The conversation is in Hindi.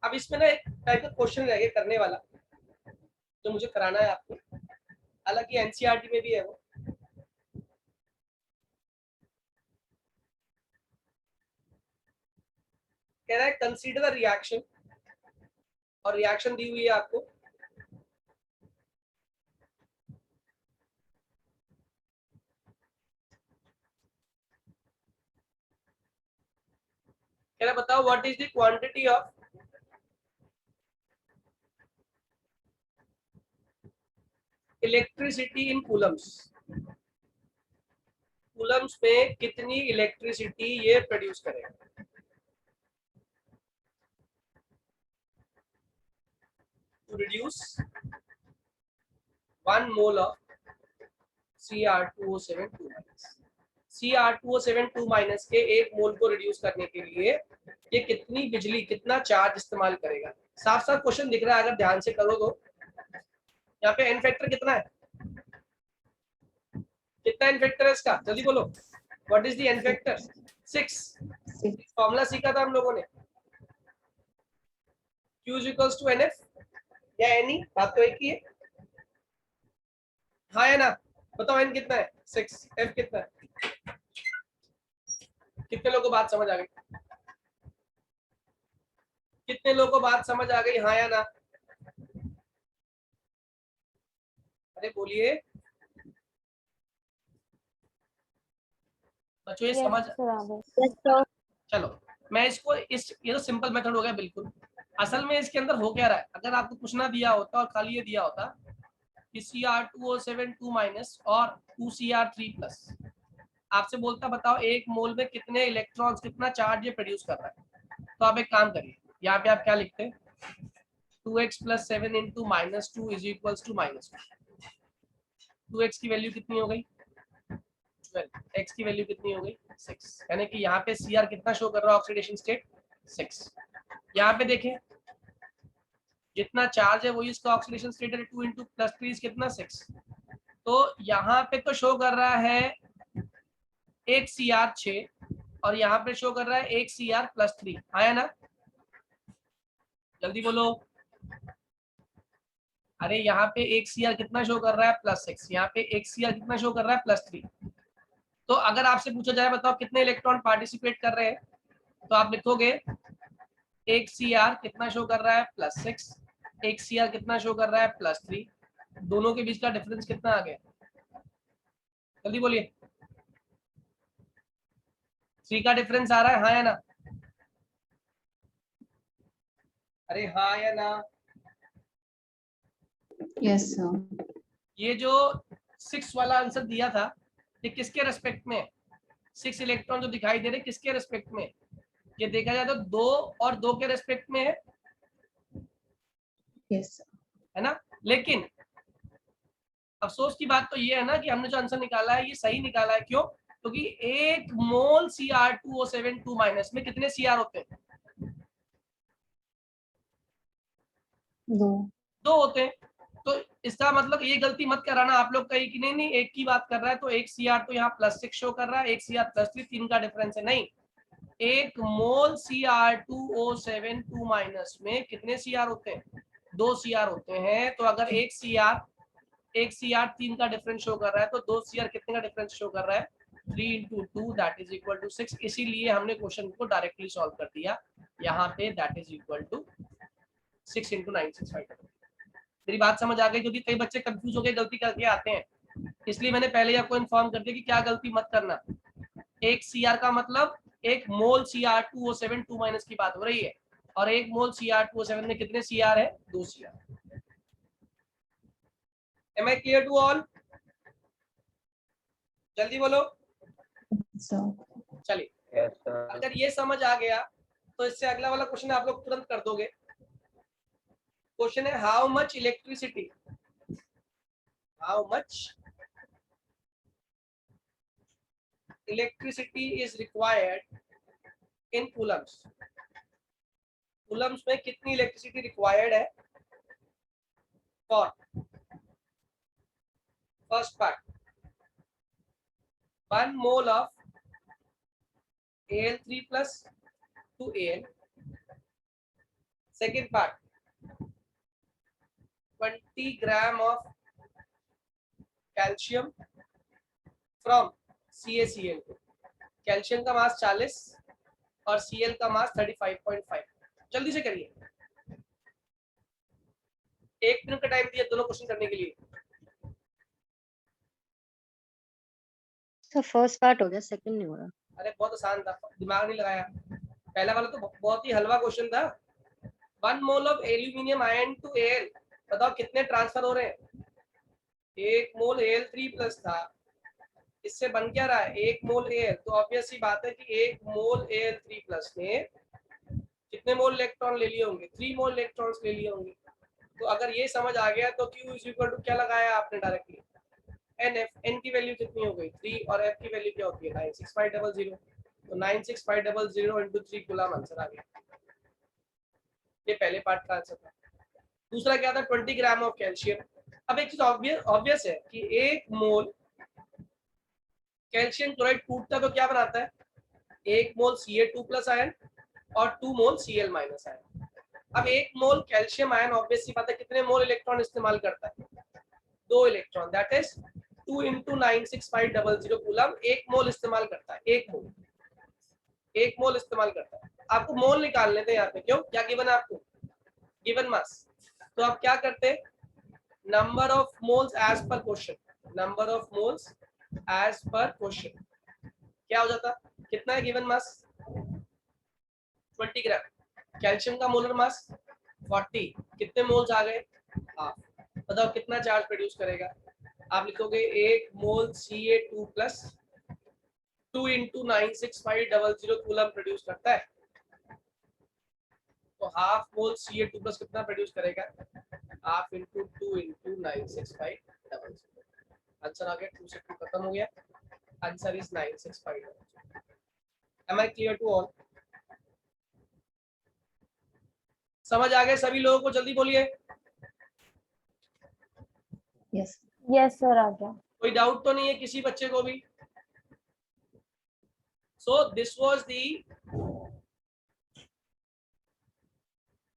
अब इसमें ना एक टाइप का क्वेश्चन रह गया करने वाला, जो मुझे कराना है आपको, हालांकि एनसीईआरटी में भी है वो। कह रहा है कंसीडर द रिएक्शन, और रिएक्शन दी हुई है आपको। कह रहा बताओ what is the quantity of electricity in Coulomb's. Coulomb's में कितनी इलेक्ट्रिसिटी ये प्रोड्यूस करेगा। To reduce 1 mole of Cr2O7 Cr2O7 के 1 मोल को रिड्यूस करने के लिए ये कितनी बिजली, कितना चार्ज इस्तेमाल करेगा। साफ साफ क्वेश्चन दिख रहा है, अगर ध्यान से करो तो। यहाँ पे एन फैक्टर कितना है, कितना एन फैक्टर है इसका, जल्दी बोलो। What is the n factor? 6। Formula सीखा था हम लोगों ने, Q is equals to NF या NE, बात तो एक ही है। हाँ है ना, बताओ n कितना है 6, F कितना है। कितने लोगों को बात समझ आ गई, कितने लोगों को बात समझ आ गई, हाँ या ना। अरे बोलिए बच्चों, ये समझ। चलो मैं इसको ये तो सिंपल मेथड हो गया बिल्कुल। असल में इसके अंदर हो क्या रहा है, अगर आपको कुछ ना दिया होता और खाली ये दिया होता कि Cr2O7 और 2Cr3+, आपसे बोलता बताओ 1 मोल में कितने इलेक्ट्रॉन्स, कितना चार्ज ये प्रोड्यूस कर रहा है, तो आप एक काम करिए, यहाँ पे आप क्या लिखते हैं, 2x + 7 × -2 is equals to -2। 2x की वैल्यू कितनी हो गई 12, x की वैल्यू कितनी हो गई 6, यानी कि यहाँ पे Cr कितना शो कर रहा है ऑक्सीडेशन स्टेट 6। यहाँ पे देखें जितना चार्ज है वही इसका ऑक्सीडेशन स्टेट है, 2 × +3 कितना 6। तो यहाँ पे तो शो कर रहा है 1 Cr6 और यहाँ पे शो कर रहा है 1 Cr+3, आया ना, जल्दी बोलो। अरे यहाँ पे 1 Cr कितना शो कर रहा है +6, यहाँ पे 1 Cr कितना शो कर रहा है +3। तो अगर आपसे पूछा जाए बताओ कितने इलेक्ट्रॉन पार्टिसिपेट कर रहे हैं, तो आप लिखोगे 1 Cr कितना शो कर रहा है +6, 1 Cr कितना शो कर रहा है +3, दोनों के बीच का डिफरेंस कितना आ गया, जल्दी बोलिए। 3 का डिफरेंस आ रहा है, हाँ या ना। अरे हाँ या ना। Yes sir. ये जो 6 वाला आंसर दिया था ये किसके रेस्पेक्ट में है, 6 इलेक्ट्रॉन जो दिखाई दे रहे किसके रेस्पेक्ट में, ये देखा जाए तो 2 और 2 के रेस्पेक्ट में है, यस सर। है ना। लेकिन अफसोस की बात तो ये है ना कि हमने जो आंसर निकाला है ये सही निकाला है, क्यों, क्योंकि तो 1 मोल Cr2O7 में कितने Cr होते हैं, 2 होते हैं। तो इसका मतलब ये गलती मत कराना आप लोग कहीं कि नहीं नहीं एक की बात कर रहा है तो 1 Cr तो यहाँ +6 शो कर रहा है, 1 Cr+3, 3 का डिफरेंस है, नहीं, 1 मोल Cr2O7 में कितने Cr होते हैं, 2 Cr होते हैं। तो अगर 1 Cr 3 का डिफरेंस शो कर रहा है तो 2 Cr कितने का डिफरेंस शो कर रहा है, 3 × 2 दैट इज इक्वल टू 6। इसीलिए हमने क्वेश्चन को डायरेक्टली सॉल्व कर दिया यहाँ पे, दैट इज इक्वल टू 6 × 965। मेरी बात समझ आ गई, क्योंकि कई बच्चे कंफ्यूज होकर गलती करके आते हैं, इसलिए मैंने पहले आपको इन्फॉर्म कर दिया कि क्या गलती मत करना। 1 Cr का मतलब 1 मोल Cr2O7 की बात हो रही है, और 1 मोल Cr2O7 में कितने Cr है, 2 Cr। Am I clear to all? जल्दी बोलो। चलिए अगर ये समझ आ गया तो इससे अगला वाला क्वेश्चन आप लोग तुरंत कर दोगे। क्वेश्चन है how much electricity is required in coulombs। coulombs में कितनी इलेक्ट्रिसिटी रिक्वायर्ड है for, first part 1 mole of Al3+ to Al, second part 20 gram of calcium from CaCl। Calcium का मास 40 और Cl का मास 35.5। जल्दी से करिए, 1 मिनट का टाइम दिया दोनों क्वेश्चन करने के लिए। सर फर्स्ट पार्ट हो गया, सेकंड नहीं हो रहा। अरे बहुत आसान था, दिमाग नहीं लगाया। पहला वाला तो बहुत ही हलवा क्वेश्चन था। 1 mole of aluminium ion to L, बताओ कितने ट्रांसफर हो रहे हैं? 1 मोल Al3+ था, इससे बन क्या रहा है 1 मोल Al। तो ऑब्वियस सी बात है कि 1 मोल Al3+ ने कितने मोल इलेक्ट्रॉन ले लिए होंगे? 3 मोल इलेक्ट्रॉन्स ले लिए होंगे। तो अगर ये समझ आ गया तो Q इज इक्वल टू क्या लगाया आपने डायरेक्टली? NF। N की वैल्यू कितनी हो गई? 3 और F की वैल्यू क्या होती है? 96500। तो 96500 इंटू 3 कूलम आंसर आ गया। ये पहले पार्ट का आंसर था। दूसरा क्या था? 20 ग्राम ऑफ कैल्शियम। अब एक चीज ऑब्वियस है कि 1 मोल कैल्शियम क्लोराइड टूटता तो क्या बनाता है? 1 मोल Ca2+ आयन और 2 मोल Cl- आयन। अब 1 मोल कैल्शियम आयन ऑब्वियस सी बात है कितने मोल इलेक्ट्रॉन इस्तेमाल करता है? 2 electron, that is 2 into 96500 coulomb 1 मोल इस्तेमाल करता है। 1 मोल इस्तेमाल करता है। आपको मोल निकालने थे यहाँ पे, क्यों? क्या गिवन है आपको? Given mass. तो आप क्या करते? Number of moles as per question, number of moles as per question क्या हो जाता? कितना है गिवन मास? 20 ग्राम। कैल्शियम का मोलर मास 40, कितने मोल्स आ गए? हाफ। बताओ कितना चार्ज प्रोड्यूस करेगा? आप लिखोगे 1 मोल Ca2+ 2 इंटू 96500 कूलम प्रोड्यूस करता है। तो हाफ मोल Ca2+ कितना प्रोड्यूस करेगा? Half into 2 into 96500। आंसर आ गया, 2 से 2 खत्म हो गया। Answer is 96500। Am I clear to all? समझ आ गए सभी लोगों को? जल्दी बोलिए। यस यस सर आ गया। कोई डाउट तो नहीं है किसी बच्चे को भी? So this was the